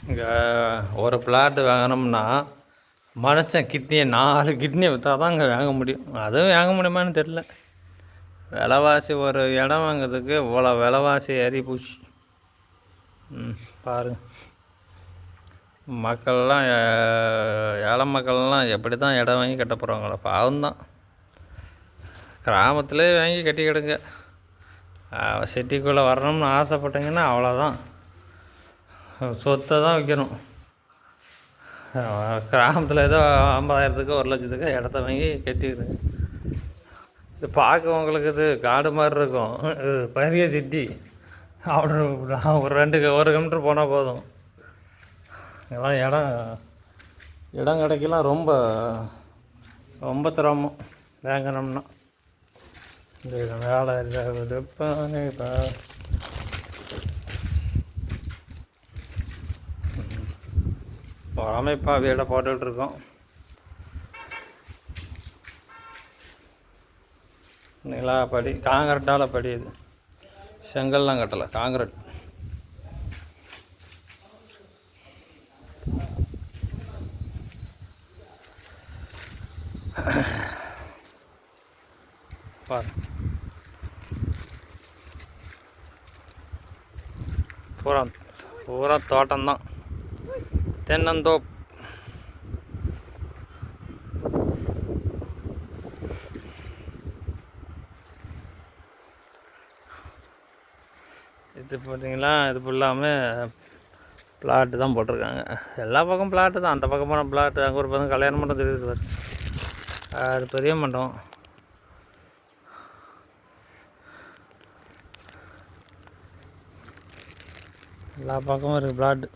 இங்கே ஒரு பிளாட்டு வாங்கினோம்னா மனுஷன் கிட்னியை 4 கிட்னியை விற்றா தான் இங்கே வாங்க முடியும். அதுவும் வாங்க முடியுமான்னு தெரில. விலைவாசி ஒரு இடம் வாங்கிறதுக்கு இவ்வளோ விலைவாசி ஏறி போச்சு. பாருங்க, மக்கள்லாம் ஏழை மக்கள்லாம் எப்படி தான் இடம் வாங்கி கட்ட போகிறாங்களோ பாவம்தான். கிராமத்திலே வாங்கி கட்டிக்கிடுங்க. சிட்டிக்குள்ளே வரணும்னு ஆசைப்பட்டீங்கன்னா அவ்வளோதான், சொத்தை தான் விற்கணும். கிராமத்தில் ஏதோ 50,000த்துக்கு 1,00,000த்துக்கு இடத்த வாங்கி கட்டிக்கிடுங்க. இது பார்க்கவங்களுக்கு இது காடு மாதிரி இருக்கும். இது பெரிய சிட்டி. அப்படி ஒரு 1 கிலோமீட்டர் போனால் போதும். இதெல்லாம் இடம் கிடைக்கலாம் ரொம்ப ரொம்ப சிரமம் வாங்கணும்னா. இந்த வேலை இல்லை இப்போ பொறாமைப்பா வீடை போட்டுட்ருக்கோம். நிலாப்படி காங்கிரட்டால் படி, இது செங்கல்லாம் கட்டலை, காங்கிரட். பாரு, பூரா தோட்டம்தான், தென்னந்தோப்பு. இது பார்த்தீங்களா, இது ஃபுல்லாமல் பிளாட்டு தான் போட்டிருக்காங்க. எல்லா பக்கம் பிளாட்டு தான். அந்த பக்கம் போனால் பிளாட்டு, அங்கே ஒரு பக்கம் கல்யாண மண்டபம் தெரியுது. அது பெரிய மண்டபம். எல்லா பக்கமும் இருக்குது பிளாட்டு.